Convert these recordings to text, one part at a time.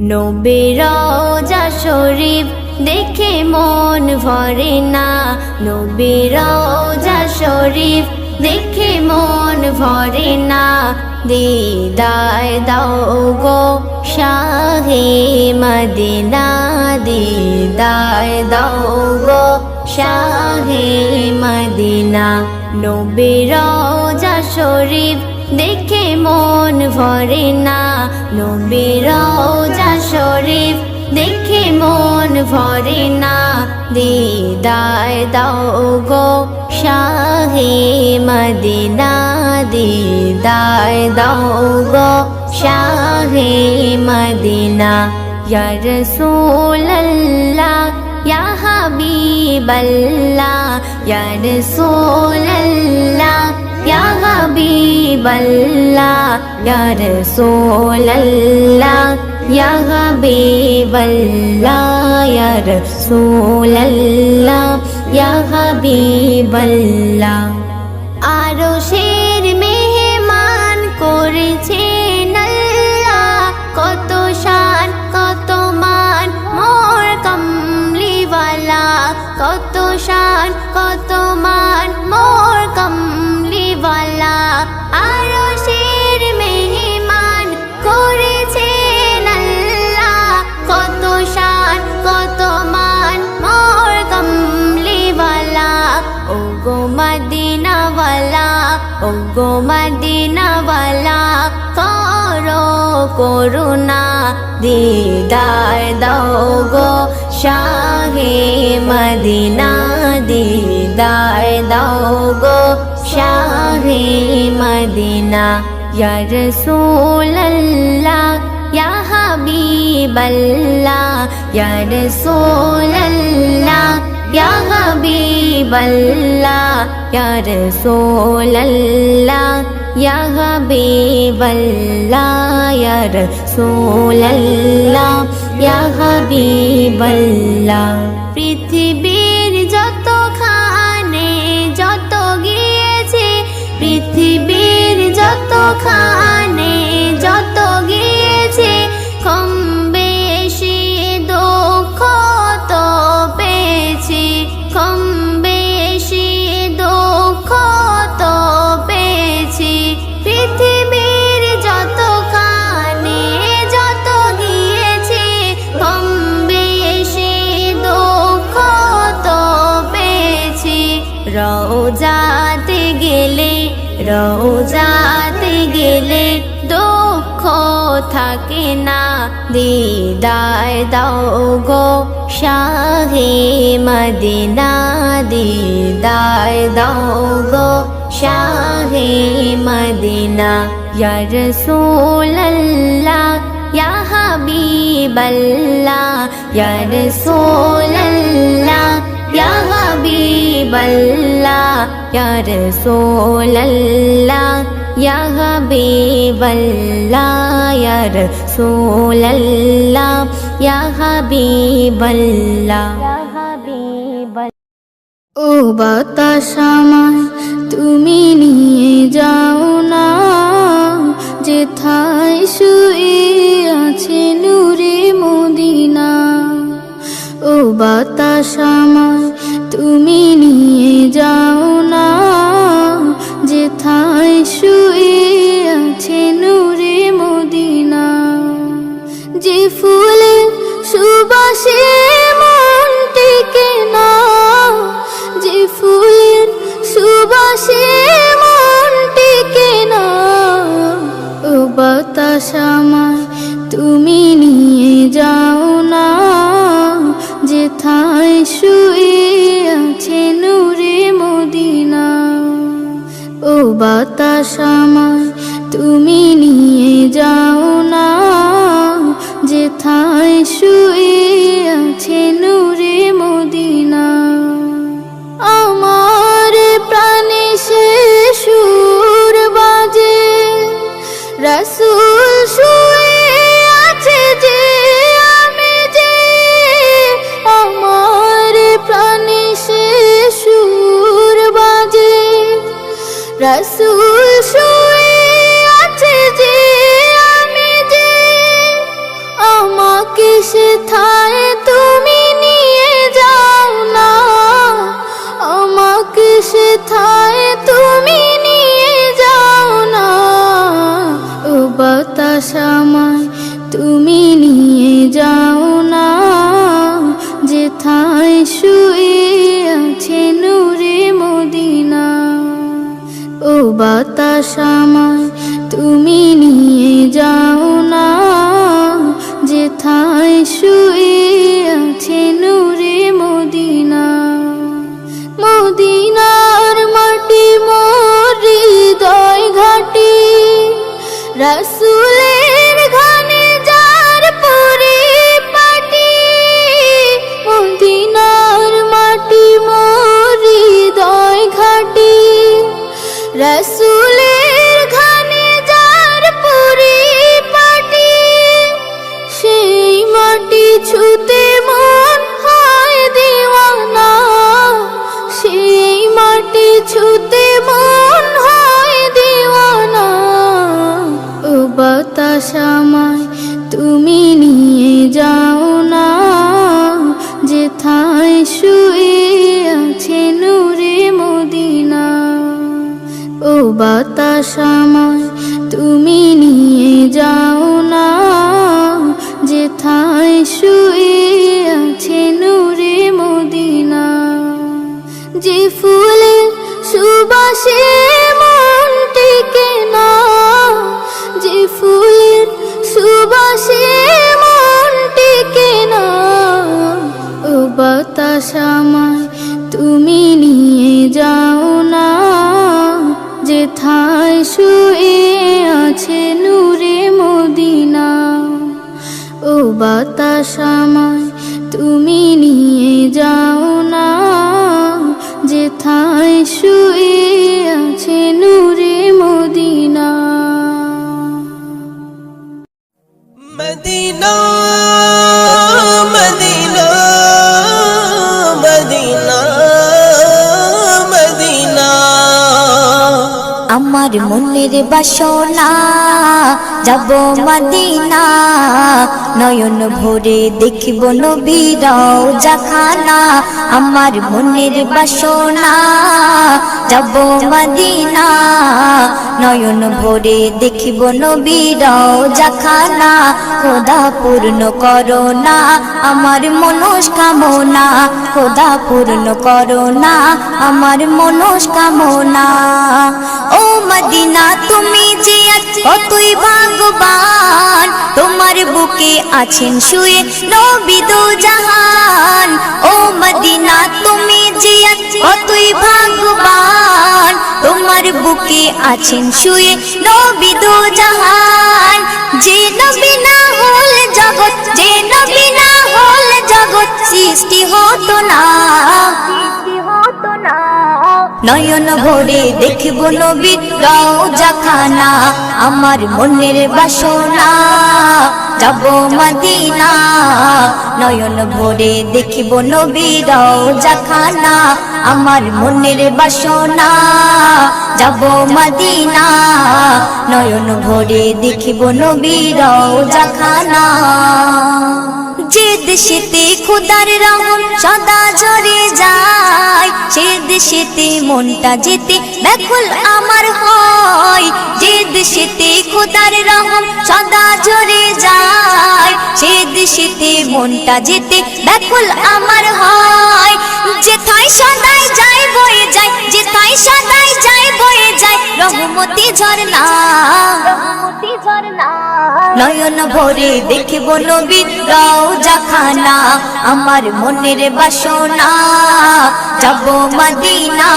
নবীর রওজা শরীফ দেখে মন ভরে না, নবীর রওজা শরীফ দেখে মন ভরে না। দিদার দাও গো শাহে মদিনা, দিদার দাও গো শাহে মদিনা। নবীর রওজা শরীফ দেখে মন ভরে না, নবীর রওজা শরীফ দেখে মন ভরে না। দিদার দাও গো শাহে মদিনা, দিদার দাও গো শাহে মদিনা। ইয়া রাসূলুল্লাহ ইয়া হাবিবাল্লাহ, ইয়া রাসূলুল্লাহ ইয়া হাবিবাল্লাহ, ইয়া রাসূলুল্লাহ ইয়া হাবিবাল্লাহ, ইয়া রাসূলুল্লাহ ইয়া হাবিবাল্লাহ। আরশের মেহমান করেছেন আল্লাহ, কত শান কত মান মোর কমলিওয়ালা, কত শান কত মান মোর কমলিওয়ালা। আরশের মেহমান করেছেন আল্লাহ, কত শান কত মান মোর কমলিওয়ালা। ও গো মদিনাওয়ালা, ও গো মদিনাওয়ালা, করো করুণা, দিদার দাও গো শাহে মদিনা, দিদার দাও গো শাহে মদিনা। ইয়া রাসূলুল্লাহ ইয়া হাবিবাল্লাহ, ইয়া রাসূলুল্লাহ ইয়া হাবিবাল্লাহ, ইয়া রাসূলুল্লাহ ইয়া হাবিবাল্লাহ, ইয়া রাসূলুল্লাহ ইয়া হাবিবাল্লাহ। পৃথিবীর যতখানে যত গিয়েছে, পৃথিবীর যতখানে যত গিয়েছে, কম বেশি দুঃখ তো পেয়েছি, কম বেশি দুঃখ তো পেয়েছি। পৃথিবীর যতখানে যত গিয়েছে, কম বেশি দুঃখ তো পেয়েছি। রওজাতে গেলে, রওজাতে গেলে দুঃখ থাকে না, দিদার দাও গো শাহে মদিনা, দিদার দাও গো শাহে মদিনা। ইয়া রাসূলুল্লাহ ইয়া হাবিবাল্লাহ, ইয়া রাসূলুল্লাহ ইয়া হাবিবাল্লাহ, ইয়া রাসূলুল্লাহ ইয়া হাবিবাল্লাহ, ইয়া রাসূলুল্লাহ ইয়া হাবিবাল্লাহ। ও বাতাস আমায় তুমি নিয়ে যাও না, যেথায় শুয়ে আছে নূরে মদিনা। ও বাতাস আমায় তুমি নিয়ে যাও না, যেথায় শুয়ে আছে নূরে মদিনা। যে ফুলের সুবাসে মন টেকে না, যে ফুলের সুবাসে মন টেকে না। ও বাতাস আমায় তুমি নিয়ে যাও না, যেথায় শুয়ে আছে নূরে মদিনা। ও বাতাস আমায় তুমি নিয়ে যাও না, যেথায় শুয়ে আছে নূরে মদিনা। আমার প্রাণে সে সুর বাজে, রাসূল শুয়ে আছে যে আমি যে। আমার প্রাণে সে সুর বাজে, রাসূল শুয়ে আছে যে আমি যে। আমাকে সেথায় তুমি নিয়ে যাও না, আমাকে সেথায় তুমি নিয়ে যাও না। ও বাতাস আমায় তুমি নিয়ে যাও না, যেথায় শুয়ে আছে নূরে মদিনা। ও বাতাস আমায় তুমি নিয়ে যাও না, যেথায় শুয়ে আছে নূরে মদিনা। মদিনার মাটি মোর হৃদয় ঘাটি, রাসূলের ঘানে যার পরিপাটি। মদিনার মাটি মোর হৃদয় ঘাটি, রাসূলের ঘানে যার পরিপাটি। সেই মাটি ছুতে মন হয় দিওয়ানা, সেই মাটি ছুতে মন হয় দিওয়ানা। ও বাতাস আমায় তুমি নিয়ে যাও না, যেথায় শুয়ে আছে নূরে মদিনা। ও বাতাস আমায় তুমি নিয়ে যাও না, যেথায় শুয়ে আছে নূরে মদিনা। যে ফুলের সুবাসে মন টিকে না, যে ফুলের সুবাসে মন টিকে না। ও বাতাস আমায় তুমি নিয়ে যাও না, যেথায় শুয়ে আছে নূরে মদিনা। ও বাতাস আমায় তুমি নিয়ে যাও না, যেথায় শুয়ে আছে নূরে Medina. Medina Medina Medina Medina. আমার মনের বাসনা যাব মদিনা, নয়ন ভরে দেখব নবীর রওজা খানা। আমার মনের বাসনা যাব মদিনা, নয়ন ভরে দেখব নবীর রওজা খানা। খোদা পূর্ণ করো না আমার মনস্কামনা, খোদা পূর্ণ করো না আমার মনস্কামনা। ও মদিনা তুমি যে কতই ভাগ্যবান, তোমার বুকে আছেন শুয়ে নবী দো জাহান। ও মদিনা তুমি যে কতই ভাগ্যবান, তোমার বুকে আছেন শুয়ে নবী দো জাহান। যে নবী না হল জগৎ, যে নবী না হল জগৎ সৃষ্টি হতো না। নয়ন ভরে দেখব নবীর রওজা খানা। আমার মনের বাসনা যাব মদিনা, নয়ন ভরে দেখব নবীর রওজা খানা। আমার মনের বাসনা যাব মদিনা, নয়ন ভরে দেখব নবীর রওজা খানা। যে দেশেতে খোদার রহম সদা ঝরে যায়, সে দেশেতে মনটা যেতে ব্যাকুল আমার হয়। যে দেশেতে খোদার রহম সদা ঝরে যায়, সে দেশেতে মনটা যেতে ব্যাকুল আমার হয়। যেথায় সদাই যায় বয়ে যায়, যেথায় সদাই যায় বয়ে যায় রহমতি ঝরনা। নয়ন ভরে দেখব নবীর রওজা খানা। আমার মনের বাসনা যাব মদিনা,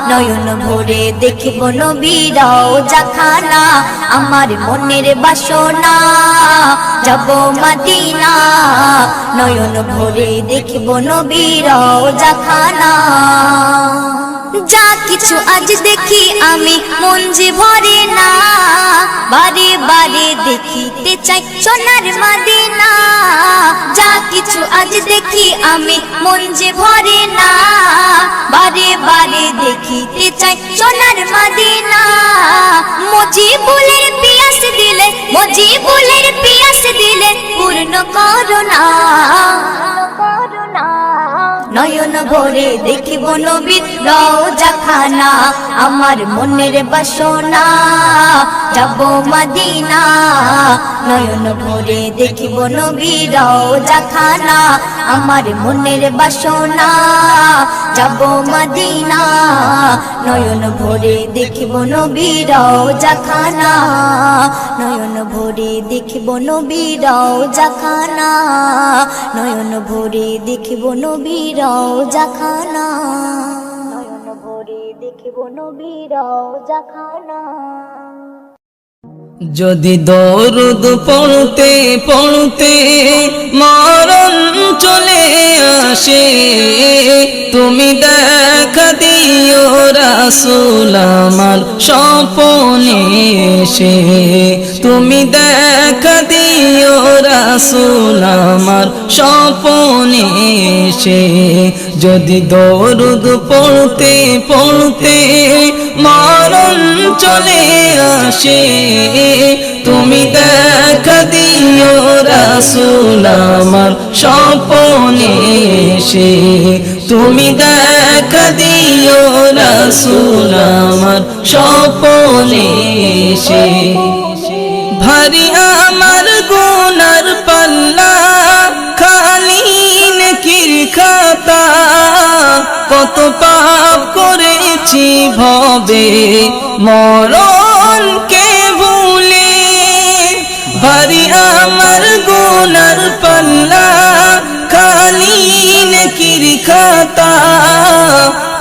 নয়ন ভরে দেখব নবীর রওজা খানা। আমার মনের বাসনা যাব মদিনা, নয়ন ভরে দেখব নবীর রওজা খানা। যা কিছু আজ দেখি আমি মন যে ভরে না, বারে বারে দেখিতে চাই সোনার মদিনা। যা কিছু সাজ দেখি আমি মন যে ভরে না, বারে বারে দেখিতে চাই সোনার মদিনা। মুজিবুলের পিয়াস দিলে, মুজিবুলের পিয়াস দিলে পূর্ণ করো না। নয়ন ভরে দেখিব নবীর রওজা খানা, আমার মনের বাসনা যাব মদিনা। নয়ন ভরে দেখিব নবীর রওজা খানা, আমার মনের বাসনা যাব মদিনা। নয়ন ভরে দেখিব নবীর রওজা খানা, নয়ন ভরে দেখিব নবীর রওজা খানা, নয়ন ভরে দেখিব নবীর রওজা খানা, নয়ন ভরে দেখিব নবীর রওজা খানা। যদি দরুদ পড়তে পড়তে মরণ চলে আসে, তুমি দেখা দিও রাসূল আমার স্বপ্নে এসে। তুমি দেখা দিও রাসূল আমার স্বপ্নে এসে। যদি দরুদ পড়তে পড়তে মরণ চলে আসে, তুমি দেখা দিও রাসূল আমার স্বপ্নে এসে। তুমি দেখা দিও রাসূল আমার স্বপ্নে এসে। ভারী আমার গুনার পাল্লা, খালি নেকির খাতা, কত পাপ করেছি ভবে মরণকে ভুলে। ভারী আমার গুনার পাল্লা, খালি নেকির খাতা,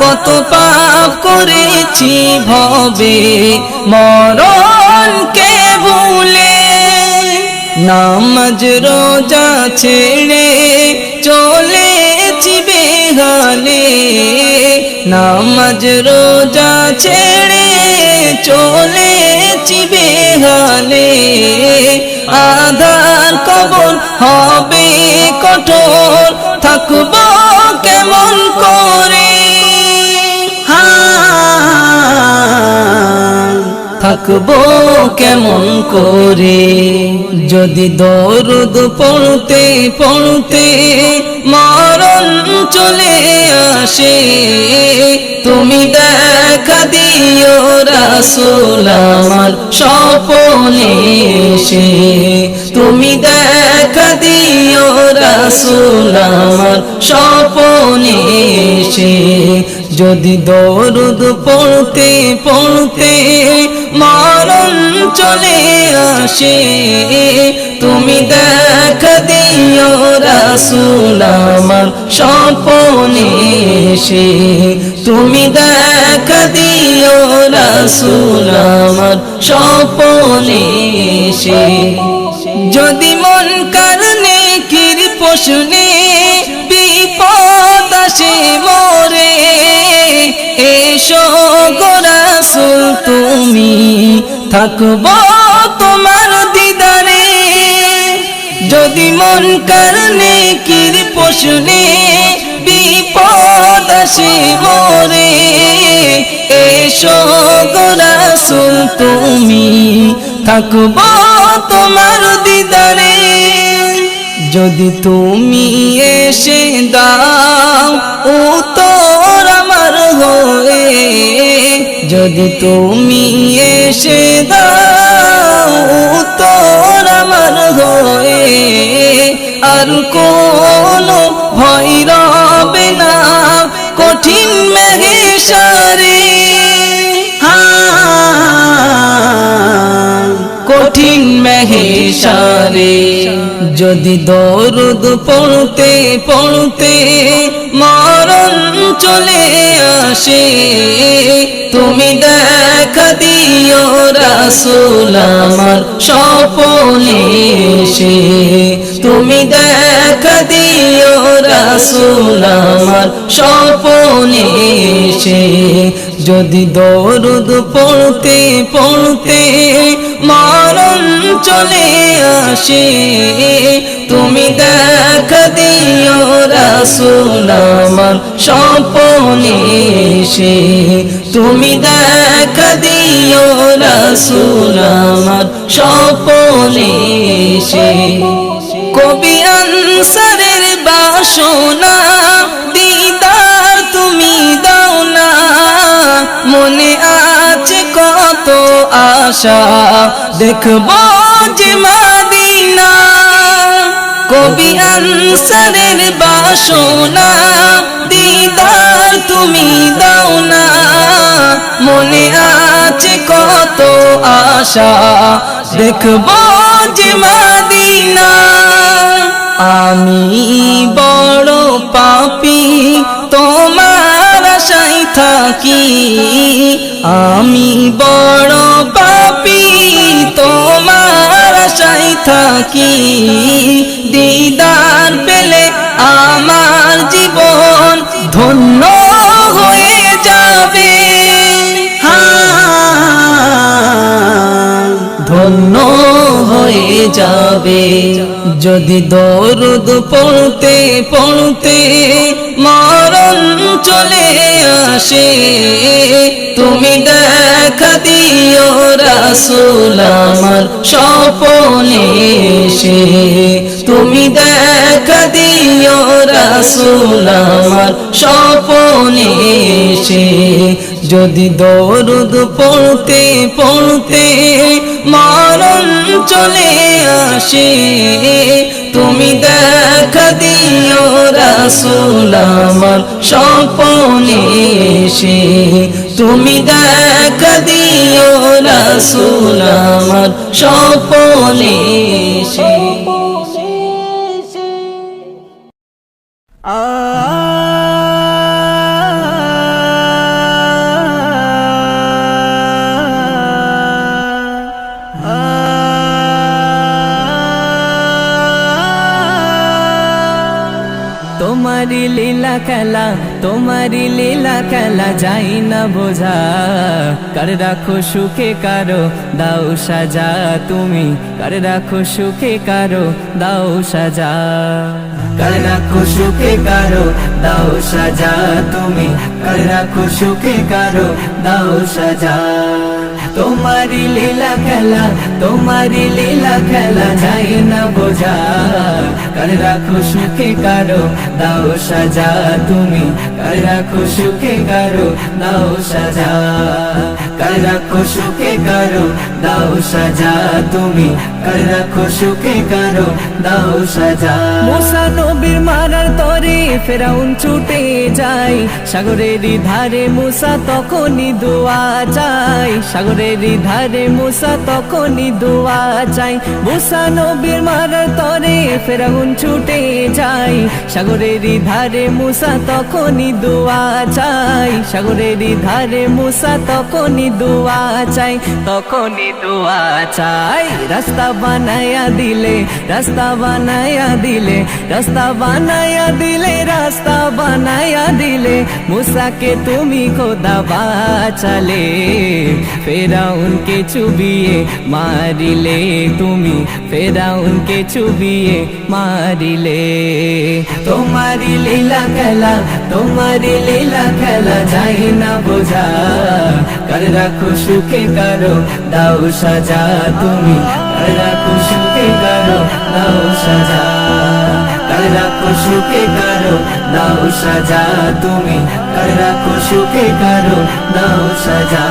কত পাপ করেছি ভবে মরণকে ভুলে। নামাজ রোজা ছেড়ে চলেছি বেহালে, নামাজ রোজা ছেড়ে চলেছি বেহালে। আধার কবর হবে কঠোর, থাকবো কেমন করে, থাকবো কেমন করে। যদি দরুদ পড়তে পড়তে মরণ চলে আসে, তুমি দেখা দিও রাসূল আমার স্বপ্নে এসে। তুমি দেখা দিও রাসূল আমার স্বপ্নে এসে। যদি দরুদ পড়তে পড়তে মরণ চলে আসে, তুমি দেখা দিও রাসূল আমার স্বপ্নে এসে। তুমি দেখা দিও রাসূল আমার স্বপ্নে এসে। যদি মন কারণে কির প্রশ্নে বিপদ আসে মোরে, এসো গো রাসূল তুমি, থাকবো তোমার দিদারে। যদি মন কারণে কির প্রশ্নে বিপদ আসে মোরে, এসো গো রাসূল তুমি, থাকবো তোমার দিদারে। যদি তুমি এসে দাও উত্তর আমার হয়ে, যদি তুমি এসে দাও উত্তর আমার হয়ে, আর কোনো ভয় রবে না কঠিন মেহেশারে। কঠিন মেহেশারে। যদি দরুদ পড়তে পড়তে মরণ চলে আসে, তুমি দেখা দিও রাসূল আমার স্বপ্নে এসে। তুমি দেখা দিও রাসূল আমার স্বপ্নে এসে। যদি দরুদ পড়তে পড়তে মরণ চলে আসে, তুমি দেখা দিও রাসূল আমার স্বপ্নে এসে তুমি দেখা দিও রাসূল আমার স্বপ্নে এসে কবি আনসারের বাসনা দিদার তুমি দাও না মনে আছে কত আশা দেখবো যে মদিনা কবি আনসারের বাসনা দিদার তুমি দাও না মনে আছে কত আশা দেখবো যে মদিনা আমি বড় পাপী তোমার আশায় থাকি আমি বড় পাপী তোমার আশায় থাকি দিদার পেলে আমার জীবন ধন্য হয়ে যাবে ধন্য হয়ে যাবে যদি দরুদ পড়তে পড়তে মরণ চলে আসে তুমি দেখা দিও রাসূল আমার স্বপ্নে এসে তুমি দেখা দিও রাসূল আমার স্বপ্নে এসে যদি দরুদ পড়তে পড়তে মরণ চলে আসে তুমি দেখা দিও রাসূল আমার স্বপ্নে এসে তুমি দেখা দিও রাসূল আমার স্বপ্নে এসে তোমারি লীলা খেলা যাই না বোঝা কার রাখো সুখে কারো দাও সাজা তুমি কার রাখো সুখে কারো দাও সাজা কার রাখো সুখে কারো দাও সাজা তুমি কার রাখো সুখে কারো দাও সাজা তোমারি লীলা খেলা যাই না বোঝা কার রাখো সুখে কারো দাও সাজা তুমি কার রাখো সুখে কারো দাও সাজা কার রাখো সুখে কারো দাও সাজা তুমি কার রাখো সুখে কারো দাও সাজা মুসা নবীর মারার তরে ফেরাউন ছুটে যায় সাগরের ধারে মুসা তখনই দোয়া চায় সাগরের ধারে মুসা তখনই দোয়া চায় মুসা নবীর মারার তরে ফেরাউন ছুটে যায় সাগরের ধারে মুসা তখনই দোয়া চায় সাগরের ধারে মুসা তখনই দোয়া চায় তখনই দোয়া চায় রাস্তা বানায়া দিলে রাস্তা বানায়া দিলে রাস্তা বানায়া দিলে রাস্তা বানায়া দিলে মুসাকে তুমি খোদা বাঁচালে ফেরাউনকে চুবিয়ে মারিলে তুমি ফেরাউনকে চুবিয়ে মারিলে তোমারি লীলা খেলা যাই না বোঝা কার রাখো সুখে কারো দাও সাজা তুমি কার রাখো সুখে কারো দাও সাজা কার রাখো সুখে কারো দাও সাজা তুমি কার রাখো সুখে কারো দাও সাজা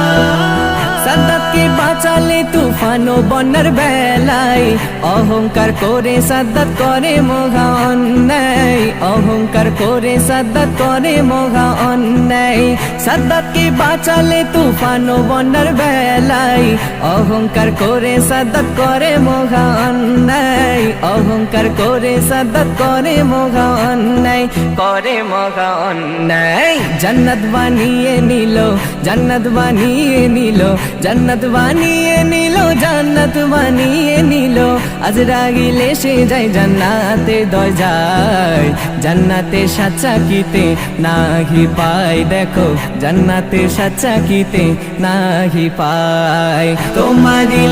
সাদ্দাতকে বাঁচালে তুফান ও বন্যার বেলায় অহংকার করে সাদ্দাত করে মহা অন্যায় অহংকার করে সাদ্দাত করে মহা অন্যায় সাদ্দাতকে বাঁচালে তুফান ও বন্যার বেলায় অহংকার করে সাদ্দাত করে মহা অন্যায় অহংকার করে সাদ্দাত করে মহা অন্যায় করে মহা অন্যায় জান্নাত বানিয়ে নিল জান্নাত বানিয়ে নিল জান্নাত বানিয়ে নিল জান্নাত বানিয়ে নিল আজরাইল এসে যায় জান্নাতে দরজায় জান্নাতে সাচ্চা কিতে নাহি পায় দেখো জান্নাতে সাচ্চা কিতে নাহি পায় তোমারি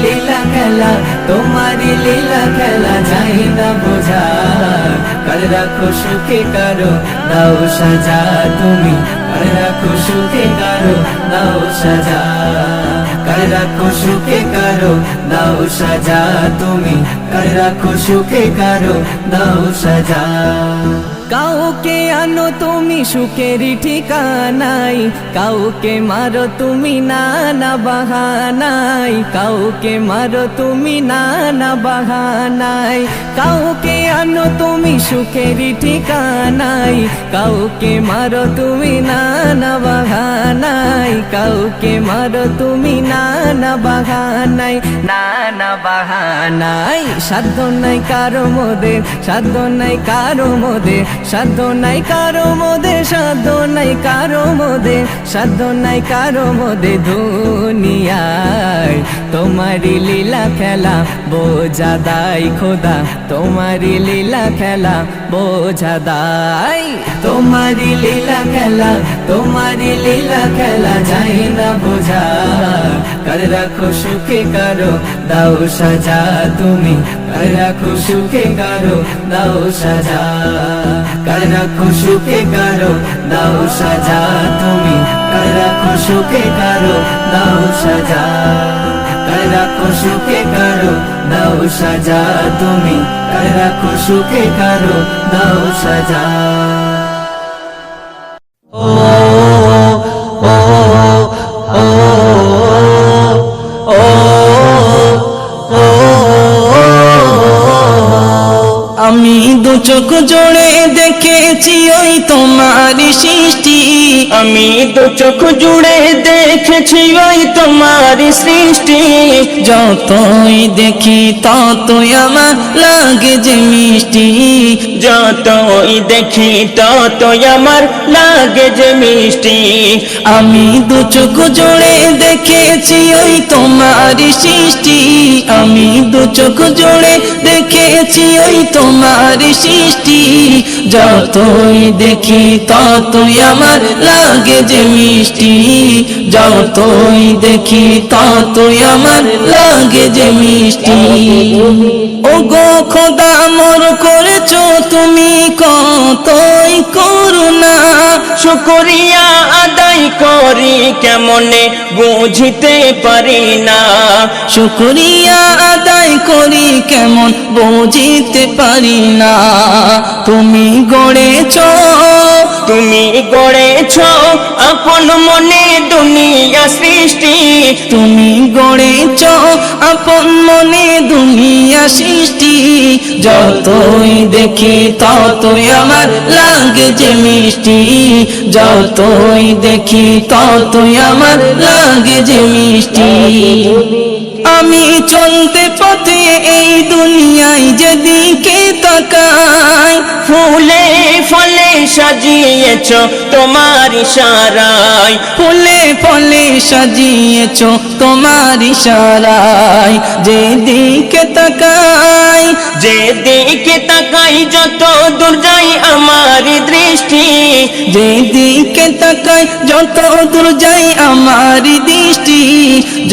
লীলা খেলা যাই না বোঝা কার রাখো সুখে কারো দাও সাজা তুমি, কারে রাখো সুখে কারো দাও সাজা, কারে রাখো সুখে কারো দাও সাজা তুমি, কারে রাখো সুখে কারো দাও সাজা। কাউকে আনো তুমি সুখের ঠিকানাই, কাউকে মারো তুমি নানা বাহানাই, কাউকে মারো তুমি নানা বাহানাই, কাউকে আনো তুমি সুখের ঠিকানাই, কাউকে মারো তুমি নানা বাহানাই, কাউকে মারো তুমি নানা বাহানাই, নানা বাহানাই। সাধ্য নাই কারো মোদের, সাধ্য নাই কারো মোদের, সাধ্য নাই কারো মোদের, সাধ্য নাই কারো মোদের, সাধ্য নাই কারো মোদের দুনিয়ায়। তোমারি লীলা খেলা বোঝা দাই খোদা, তোমারি লীলা খেলা বোঝা দাই, তোমারি লীলা খেলা, তোমারি লীলা খেলা যাই না বোঝা। কারে রাখো সুখে কারো দাও সাজা তুমি, কারে রাখো সুখে কারো দাও সাজা, কারে রাখো সুখে কারো দাও সাজা তুমি, কারে রাখো সুখে কারো দাও সাজা, কারে রাখো সুখে কারো দাও সাজা তুমি, কারে রাখো সুখে কারো দাও সাজা। আমি দু চোখ জোড়ে দেখেছি ওই তোমারই সৃষ্টি, আমি দু চোখ জুড়ে দেখেছি ওই তোমারই সৃষ্টি, যতই দেখি ততই আমার লাগে যে মিষ্টি, যতই দেখি ততই আমার লাগে যে মিষ্টি। আমি দু চোখ জোড়ে দেখেছি ওই তোমারই সৃষ্টি, আমি দু চোখ জোড়ে দেখেছি ওই তোমারই সৃষ্টি, যতই দেখি ততই আমার লাগে যে মিষ্টি, যতই দেখি ততই আমার লাগে যে মিষ্টি। ও গো খোদা মোর করেছো তুমি কতই করুণা, শুকরিয়া আদায় করি কেমনে বুঝতে পারি না, শুকরিয়া আদায় করি কেমন বুঝতে পারি না। তুমি গড়েছো, তুমি গড়েছো আপন মনে দুনিয়া সৃষ্টি, তুমি গড়েছো আপন মনে দুনিয়া সৃষ্টি, যতই দেখি ততই আমার লাগে যে মিষ্টি, যতই দেখি ততই আমার লাগে যে মিষ্টি। আমি চলতে পথে এই দুনিয়ায় যেদিকে তাকাই, ফুলে ফলে সাজিয়েছ তোমার ইশারায়, ফুলে ফলে সাজিয়েছ তোমার ইশারায়, যেদিকে তাকাই, যেদিকে তাকাই যত দূর যাই আমার দৃষ্টি, যেদিকে তাকাই যত দূর যাই আমার দৃষ্টি,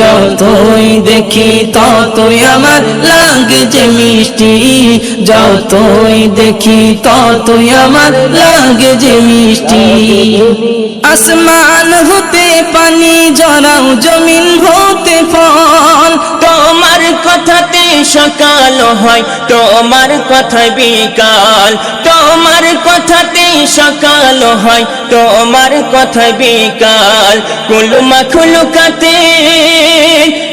যতই দেখি ততই আমার লাগে যে মিষ্টি, যতই দেখি ততই আমার লাগে যে মিষ্টি। আসমান হতে পানি ঝরাও জমিন হতে ফল, তোমার কথাতে সকাল হয় তোমার কথায় বিকাল, তোমার কথাতে সকাল হয় তোমার কথায় বিকাল। কুল মাখলুকাতে,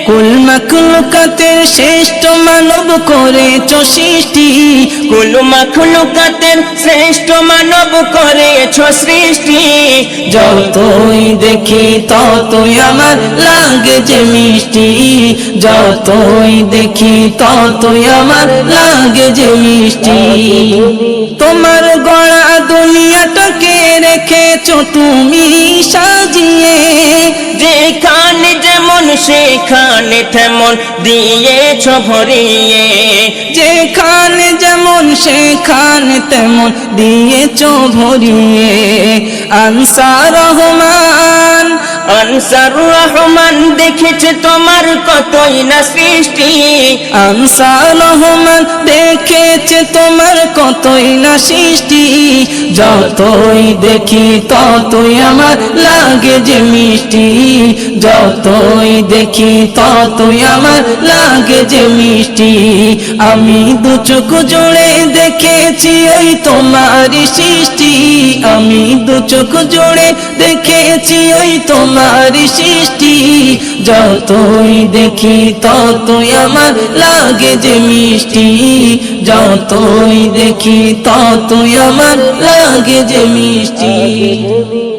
কুল মাখলুকাতের শ্রেষ্ঠ মানব করেছো সৃষ্টি, কুল মাখলুকাতের শ্রেষ্ঠ মানব করেছো সৃষ্টি, যতই দেখি ততই আমার লাগে যে মিষ্টি, যতই দেখি ততই আমার লাগে যে মিষ্টি। তোমার গড়া দুনিয়াটাকে রেখেছো তুমি সাজিয়ে, যেখানে যেমন সেখানে তেমন দিয়েছো ভরিয়ে, যেখানে যেমন সেখানে তেমন দিয়েছো ভরিয়ে। আনসার রহমান আনসার রহমান দেখেছে তোমার কতই না সৃষ্টি, আনসার রহমান দেখেছে তোমার কতই না সৃষ্টি, যতই দেখি ততই আমার লাগে যে মিষ্টি, যতই দেখি ততই আমার লাগে যে মিষ্টি। আমি দু চোখ জুড়ে দেখেছি ওই তোমারই সৃষ্টি, আমি দু চোখ জুড়ে দেখেছি ওই তোমারই সৃষ্টি, যতই দেখি ততই আমার লাগে যে মিষ্টি, যতই দেখি ততই আমার লাগে যে মিষ্টি।